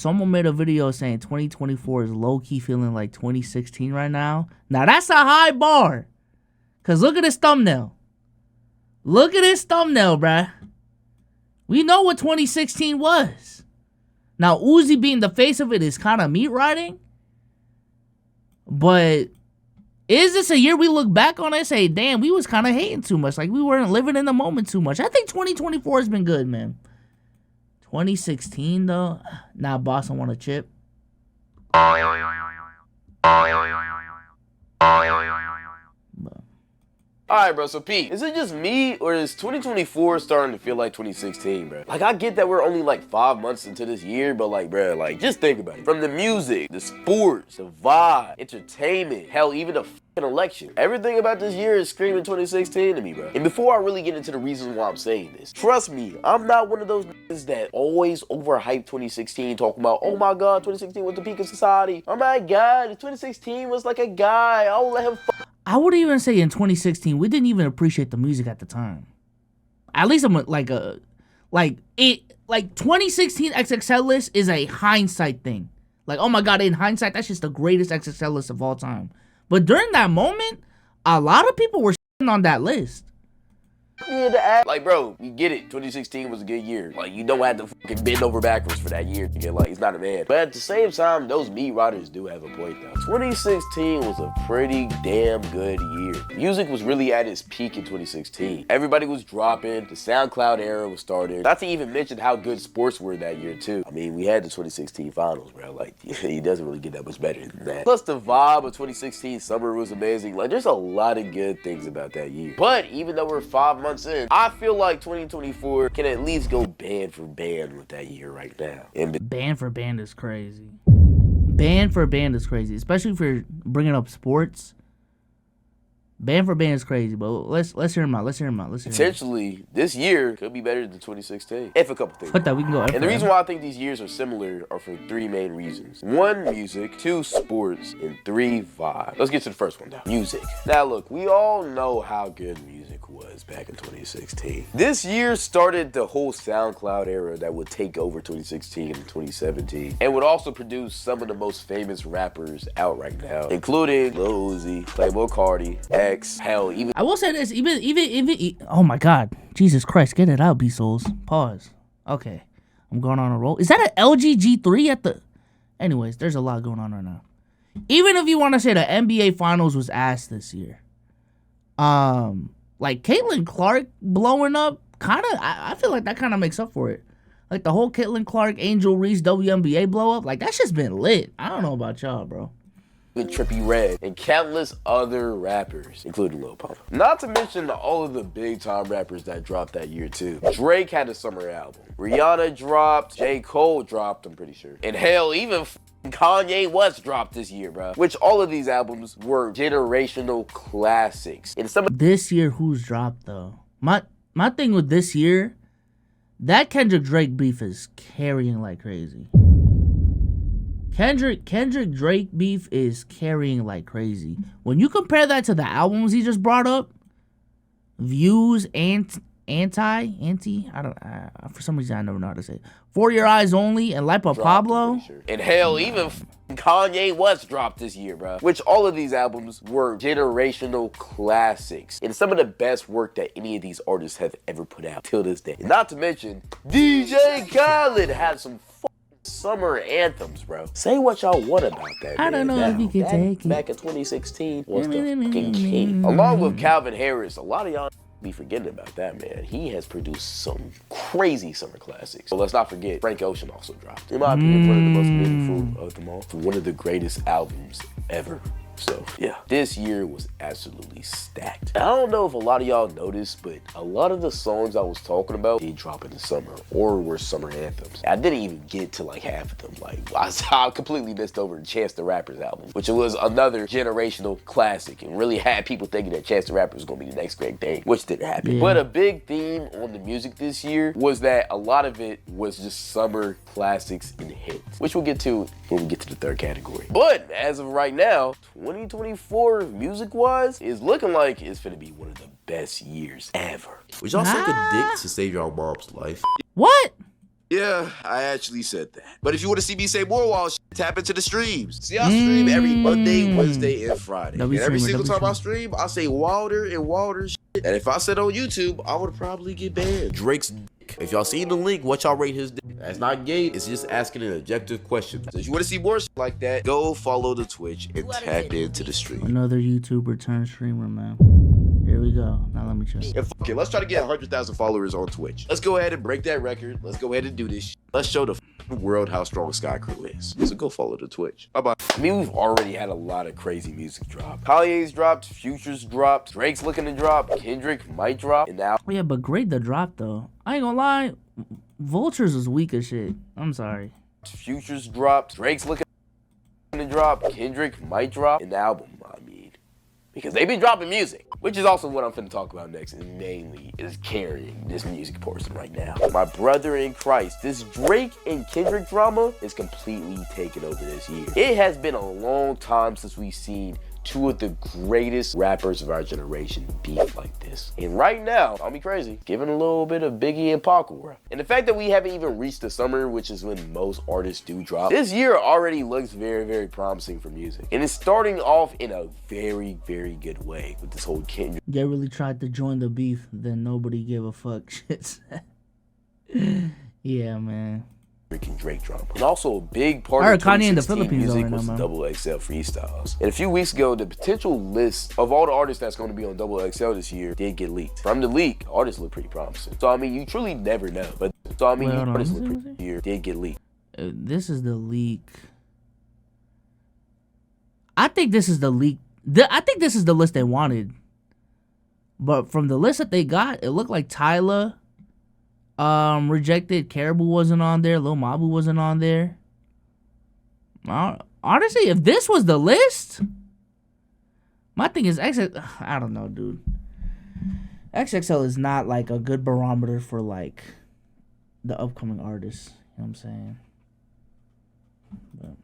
someone made a video saying 2024 is low-key feeling like 2016 right now. Now, that's a high bar. Because look at this thumbnail. Look at this thumbnail, bruh. We know what 2016 was. Now, Uzi being the face of it is kind of meat riding. But is this a year we look back on and say, damn, we was kind of hating too much. Like, we weren't living in the moment too much. I think 2024 has been good, man. 2016, though. Nah, boss, I want a chip. Alright, bro, so Pete, is it just me, or is 2024 starting to feel like 2016, bro? Like, I get that we're only like 5 months into this year, but like, bro, like, just think about it. From the music, the sports, the vibe, entertainment, hell, even the fucking election. Everything about this year is screaming 2016 to me, bro. And before I really get into the reasons why I'm saying this, trust me, I'm not one of those niggas that always overhype 2016, talking about, oh my god, 2016 was the peak of society. Oh my god, 2016 was like a guy. I'll let him I would even say in 2016, we didn't even appreciate the music at the time. At least I'm like 2016 XXL list is a hindsight thing. Like, oh my god, in hindsight, that's just the greatest XXL list of all time. But during that moment, a lot of people were on that list. Like, bro, you get it. 2016 was a good year. Like, you don't have to fucking bend over backwards for that year. Like, it's not a man. But at the same time, those meat riders do have a point, though. 2016 was a pretty damn good year. Music was really at its peak in 2016. Everybody was dropping. The SoundCloud era was starting. Not to even mention how good sports were that year, too. I mean, we had the 2016 finals, bro. Like, it doesn't really get that much better than that. Plus, the vibe of 2016 summer was amazing. Like, there's a lot of good things about that year. But even though we're 5 months in, I feel like 2024 can at least go band for band with that year right now. And band for band is crazy. Band for band is crazy, especially if you're bringing up sports. Band for band is crazy, but let's hear him out. Potentially, this year could be better than 2016. If a couple things. Fuck that, we can go. And the reason why I think these years are similar are for 3 main reasons. 1, music. 2, sports. And 3, vibe. Let's get to the first one now. Music. Now look, we all know how good music was back in 2016. This year started the whole SoundCloud era that would take over 2016 and 2017, and would also produce some of the most famous rappers out right now, including Lil Uzi, Playboi Carti, X, hell, even I will say this, even oh my god, Jesus Christ, get it out, B-Souls. Pause. Okay, I'm going on a roll. Is that an LG G3 at the... Anyways, there's a lot going on right now. Even if you want to say the NBA Finals was ass this year, like Caitlin Clark blowing up, I feel like that kind of makes up for it. Like the whole Caitlin Clark, Angel Reese, WNBA blow up, like that's just been lit. I don't know about y'all, bro. with Trippie Redd and countless other rappers, including Lil Pump. Not to mention all of the big time rappers that dropped that year too. Drake had a summer album. Rihanna dropped. J. Cole dropped, I'm pretty sure. And hell, even Kanye West dropped this year, bro. Which all of these albums were generational classics. And some of this year, who's dropped though? My thing with this year, that Kendrick Drake beef is carrying like crazy. Kendrick Drake beef is carrying like crazy. When you compare that to the albums he just brought up, Views, Anti, for some reason I never know how to say it. For Your Eyes Only and Life of Pablo. Sure. And hell, even Kanye West dropped this year, bro. Which all of these albums were generational classics. And some of the best work that any of these artists have ever put out till this day. Not to mention, DJ Khaled had some summer anthems, bro. Say what y'all want about that, I don't know if you can take it. Back in 2016 was the fucking king. Along with Calvin Harris, a lot of y'all be forgetting about that, man. He has produced some crazy summer classics. So let's not forget, Frank Ocean also dropped. In my opinion, one of the most meaningful of them all. One of the greatest albums ever. So, yeah, this year was absolutely stacked. I don't know if a lot of y'all noticed, but a lot of the songs I was talking about did drop in the summer or were summer anthems. I didn't even get to like half of them. Like, I completely missed over Chance the Rapper's album, which was another generational classic and really had people thinking that Chance the Rapper was gonna be the next great thing, which didn't happen. Yeah. But a big theme on the music this year was that a lot of it was just summer classics and hits, which we'll get to when we get to the third category. But as of right now, 2024 music-wise is looking like it's gonna be one of the best years ever. Would y'all suck a dick to save y'all mom's life? What? Yeah, I actually said that. But if you want to see me say more wild shit, tap into the streams. See, I stream every Monday, Wednesday, and Friday. And every single time I stream, I say wilder and wilder shit. And if I said on YouTube, I would probably get banned. Drake's dick. If y'all seen the link, what y'all rate his dick? That's not gay, it's just asking an objective question. So if you want to see more shit like that, go follow the Twitch and tap into the stream. Another YouTuber turned streamer, man. Here we go. Now let me check. And fuck it, let's try to get 100,000 followers on Twitch. Let's go ahead and break that record. Let's go ahead and do this shit. Let's show the world how strong Sky Crew is. So go follow the Twitch. Bye-bye. I mean, we've already had a lot of crazy music drop. Kanye's dropped, Future's dropped, Drake's looking to drop, Kendrick might drop, and now... Yeah, but great the drop, though. I ain't gonna lie. Vultures is weak as shit. I'm sorry. Future's dropped, Drake's looking to drop, Kendrick might drop an album, I mean. Because they've been dropping music, which is also what I'm finna talk about next, and mainly is carrying this music portion right now. My brother in Christ, this Drake and Kendrick drama is completely taken over this year. It has been a long time since we've seen two of the greatest rappers of our generation beef like this. And right now, call me crazy, giving a little bit of Biggie and Pac aura. And the fact that we haven't even reached the summer, which is when most artists do drop, this year already looks very, very promising for music. And it's starting off in a very, very good way with this whole Kendrick. They really tried to join the beef, then nobody gave a fuck shit. Yeah, man. And Drake drama. And also a big part of Kanye in the 2016 Philippines music was Double XL freestyles. And a few weeks ago, the potential list of all the artists that's going to be on Double XL this year did get leaked. From the leak, artists look pretty promising. So I mean, you truly never know. But so I mean, artists look pretty here did get leaked. This is the leak. I think this is the leak. I think this is the list they wanted. But from the list that they got, it looked like Tyler rejected. Caribou wasn't on there. Lil Mabu wasn't on there. Honestly, if this was the list, my thing is I don't know, dude. XXL is not like a good barometer for like the upcoming artists. You know what I'm saying? But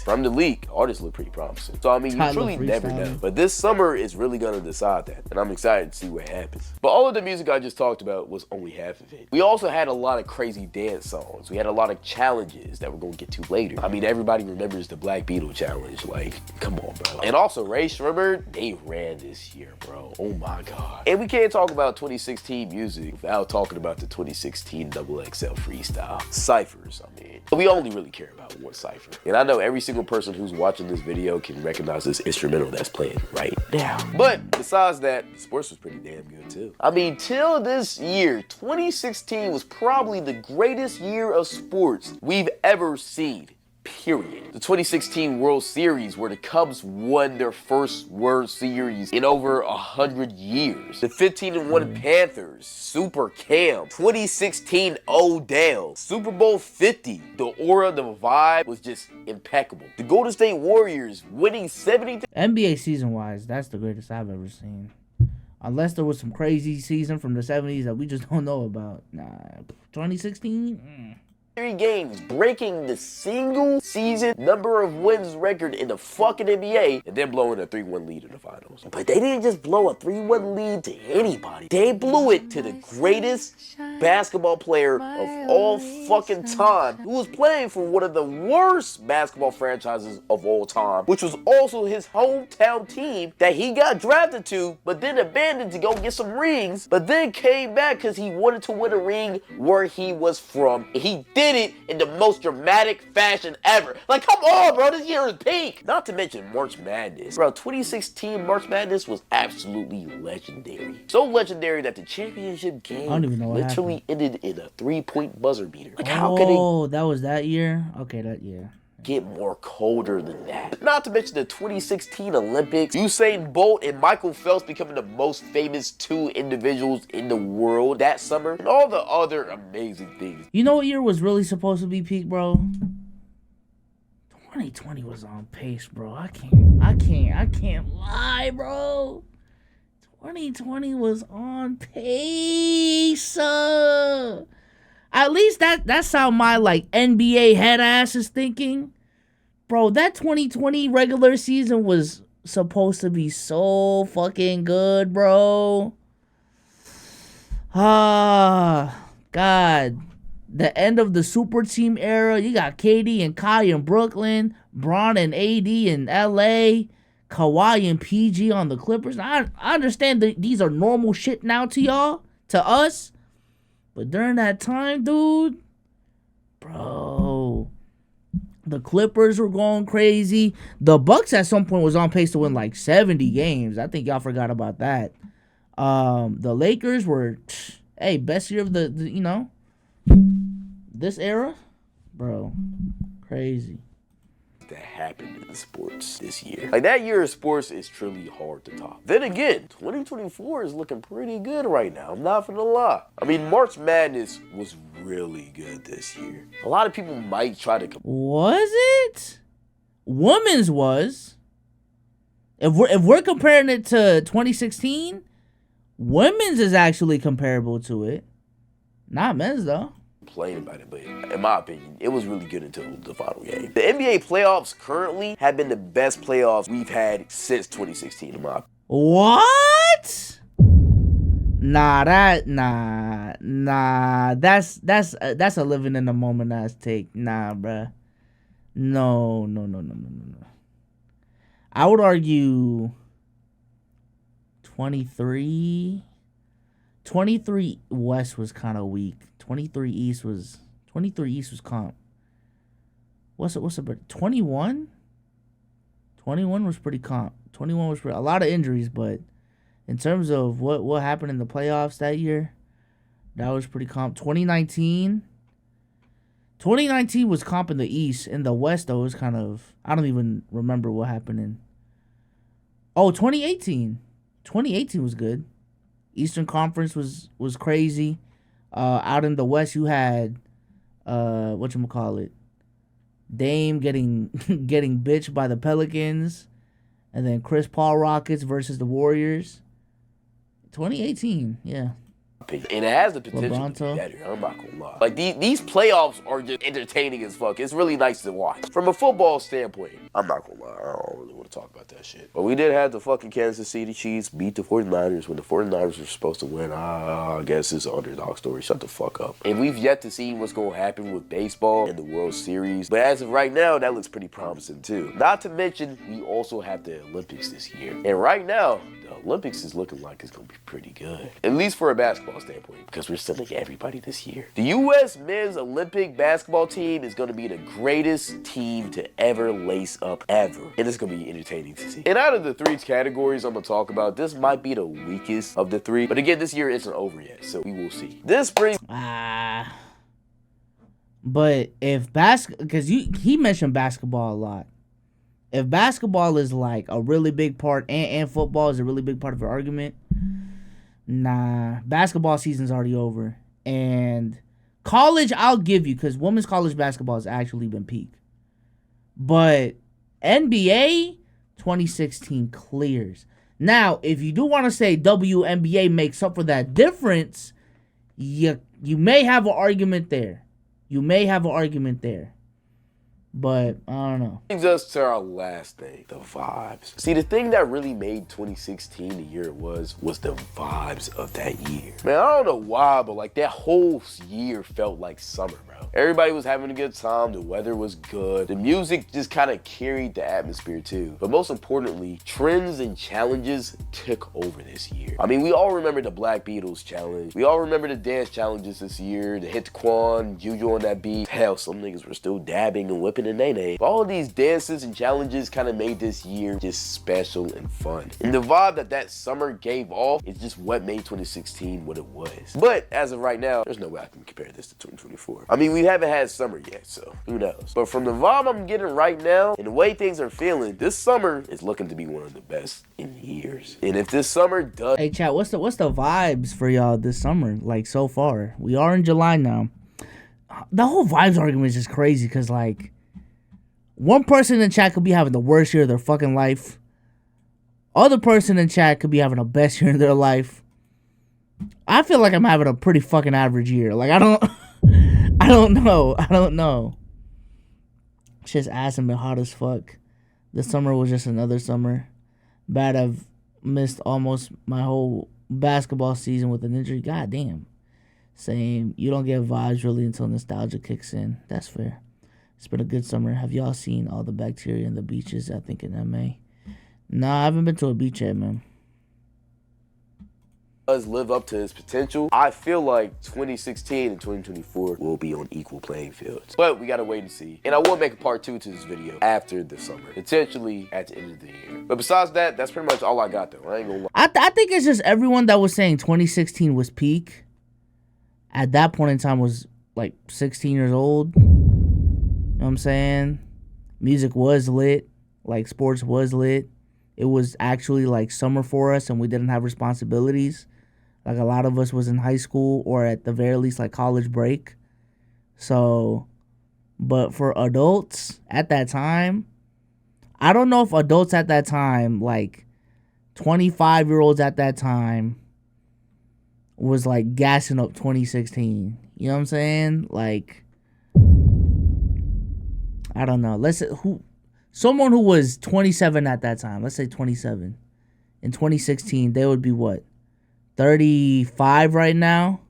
from the leak, artists look pretty promising. So I mean, you truly never know. But this summer is really gonna decide that, and I'm excited to see what happens. But all of the music I just talked about was only half of it. We also had a lot of crazy dance songs. We had a lot of challenges that we're gonna get to later. I mean, everybody remembers the Black Beetle challenge. Like, come on, bro. And also, Ray Shrimmer, they ran this year, bro. Oh my God. And we can't talk about 2016 music without talking about the 2016 Double XL freestyle ciphers. I mean, we only really care about one cipher. And I know every single person who's watching this video can recognize this instrumental that's playing right now. But besides that, sports was pretty damn good too. I mean, till this year, 2016 was probably the greatest year of sports we've ever seen. Period. The 2016 World Series, where the Cubs won their first World Series in over 100 years. The 15-1 Panthers, Super Cam, 2016 Odell, Super Bowl 50. The aura, the vibe was just impeccable. The Golden State Warriors winning 70. NBA season-wise, that's the greatest I've ever seen. Unless there was some crazy season from the 70s that we just don't know about. Nah, 2016? Games, breaking the single season number of wins record in the fucking NBA, and then blowing a 3-1 lead in the finals. But they didn't just blow a 3-1 lead to anybody. They blew it to the greatest basketball player of all fucking time, who was playing for one of the worst basketball franchises of all time, which was also his hometown team that he got drafted to, but then abandoned to go get some rings, but then came back because he wanted to win a ring where he was from. He did it in the most dramatic fashion ever. Like, come on, bro, this year is peak. Not to mention March Madness. Bro, 2016 March Madness was absolutely legendary. So legendary that the championship game literally ended in a 3-point buzzer beater. Like, how could it... that was that year? Okay, that year. Get more colder than that. Not to mention the 2016 Olympics, Usain Bolt and Michael Phelps becoming the most famous two individuals in the world that summer, and all the other amazing things. You know what year was really supposed to be peak, bro? 2020 was on pace, bro. I can't lie, bro. 2020 was on pace. At least that's how my like NBA head ass is thinking. Bro, that 2020 regular season was supposed to be so fucking good, bro. Ah, God. the end of the super team era. You got KD and Kai in Brooklyn, Bron and AD in LA, Kawhi and PG on the Clippers. I understand that these are normal shit now to y'all, to us. But during that time, dude, bro, the Clippers were going crazy. The Bucks at some point was on pace to win like 70 games. I think y'all forgot about that. The Lakers were, hey, best year of the this era, bro, crazy. That happened in sports this year. Like, that year of sports is truly hard to top. Then again, 2024 is looking pretty good right now. I'm not gonna lie. I mean, March Madness was really good this year. A lot of people might try to. Was it? Women's was. If we're comparing it to 2016, women's is actually comparable to it. Not men's though. Complain about it, but in my opinion, it was really good until the final game. The NBA playoffs currently have been the best playoffs we've had since 2016, in my opinion. What? Nah, that's a living in the moment ass take. Nah, bruh. No. I would argue 23 West was kind of weak. 23 East was comp. What's it? 21? 21 was pretty comp. 21 was a lot of injuries, but in terms of what happened in the playoffs that year, that was pretty comp. 2019 was comp in the East. In the West, though, it was kind of, I don't even remember what happened in. Oh, 2018. 2018 was good. Eastern Conference was crazy. Out in the West, you had whatchamacallit, Dame getting bitched by the Pelicans, and then Chris Paul Rockets versus the Warriors. 2018, yeah. And it has the potential to be better. I'm not gonna lie. Like, these playoffs are just entertaining as fuck. It's really nice to watch. From a football standpoint, I'm not gonna lie. I don't really want to talk about that shit. But we did have the fucking Kansas City Chiefs beat the 49ers when the 49ers were supposed to win. I guess it's an underdog story. Shut the fuck up. And we've yet to see what's gonna happen with baseball and the World Series. But as of right now, that looks pretty promising too. Not to mention, we also have the Olympics this year. And right now, the Olympics is looking like it's gonna be pretty good. At least for a basketball standpoint, because we're sending everybody this year. The U.S. men's Olympic basketball team is going to be the greatest team to ever lace up ever. And it's going to be entertaining to see. And out of the three categories I'm going to talk about, this might be the weakest of the three. But again, this year isn't over yet, so we will see. This brings... But if because he mentioned basketball a lot. If basketball is like a really big part, and football is a really big part of your argument, nah, basketball season's already over. And college, I'll give you, because women's college basketball has actually been peak. But NBA, 2016 clears. Now, if you do want to say WNBA makes up for that difference, you may have an argument there. But I don't know. Brings us to our last thing, the vibes. See, the thing that really made 2016 the year it was the vibes of that year. Man, I don't know why, but like that whole year felt like summer, bro. Everybody was having a good time. The weather was good. The music just kind of carried the atmosphere too. But most importantly, trends and challenges took over this year. I mean, we all remember the Black Beatles challenge. We all remember the dance challenges this year. The Hit Quan, Juju on that beat. Hell, some niggas were still dabbing and whipping the nay-nay. But all of these dances and challenges kind of made this year just special and fun. And the vibe that summer gave off is just what made 2016 what it was. But as of right now, there's no way I can compare this to 2024. I mean, we haven't had summer yet, so who knows? But from the vibe I'm getting right now and the way things are feeling, this summer is looking to be one of the best in years. And if this summer does... Hey, chat, what's the vibes for y'all this summer, like, so far? We are in July now. The whole vibes argument is just crazy, because, like, one person in chat could be having the worst year of their fucking life. Other person in chat could be having the best year of their life. I feel like I'm having a pretty fucking average year. Like, I don't know. It's just ass and been hot as fuck. This summer was just another summer. Bad I've missed almost my whole basketball season with an injury. God damn. Same. You don't get vibes really until nostalgia kicks in. That's fair. It's been a good summer. Have y'all seen all the bacteria in the beaches? I think in MA. Nah, I haven't been to a beach yet, man. Does live up to his potential. I feel like 2016 and 2024 will be on equal playing fields. But we gotta wait and see. And I will make a part 2 to this video after the summer, potentially at the end of the year. But besides that, that's pretty much all I got though. I ain't gonna lie. I think it's just everyone that was saying 2016 was peak. At that point in time was like 16 years old. You know what I'm saying? Music was lit. Like sports was lit. It was actually like summer for us and we didn't have responsibilities. Like a lot of us was in high school or at the very least like college break. So, but for adults at that time, I don't know if adults at that time, like 25-year-olds at that time, was like gassing up 2016. You know what I'm saying? Like, I don't know. Let's say someone who was 27 at that time, let's say 27, in 2016, they would be what? 35 right now?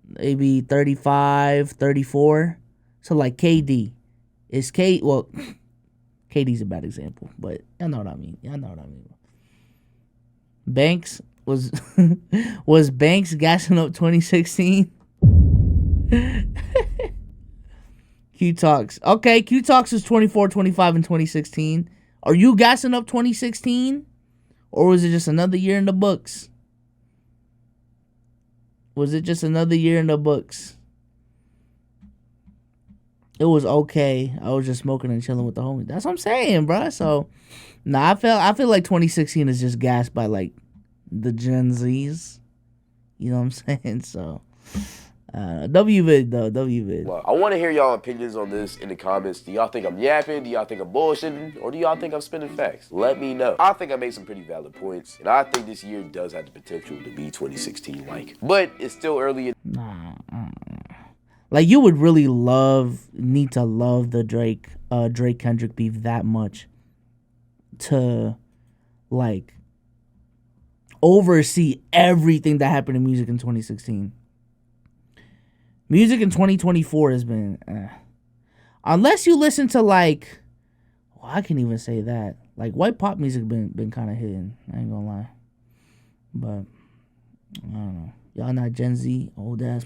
Maybe 35, 34. So like KD. Well, KD's a bad example, but y'all know what I mean. Banks was was Banks gassing up 2016? Q Talks. Okay, Q Talks is 24, 25 in 2016. Are you gassing up 2016? Or was it just another year in the books? Was it just another year in the books? It was okay. I was just smoking and chilling with the homies. That's what I'm saying, bro. So, nah, I feel like 2016 is just gassed by like the Gen Zs. You know what I'm saying? So, WVid though, WVid. Well, I want to hear y'all opinions on this in the comments. Do y'all think I'm yapping? Do y'all think I'm bullshitting? Or do y'all think I'm spinning facts? Let me know. I think I made some pretty valid points, and I think this year does have the potential to be 2016 like. But it's still early. Nah. Like you would really need to love the Drake Kendrick beef that much to like oversee everything that happened in music in 2016. Music in 2024 has been, unless you listen to like, well, I can't even say that. Like white pop music been kind of hidden. I ain't gonna lie, but I don't know. Y'all not Gen Z, old ass.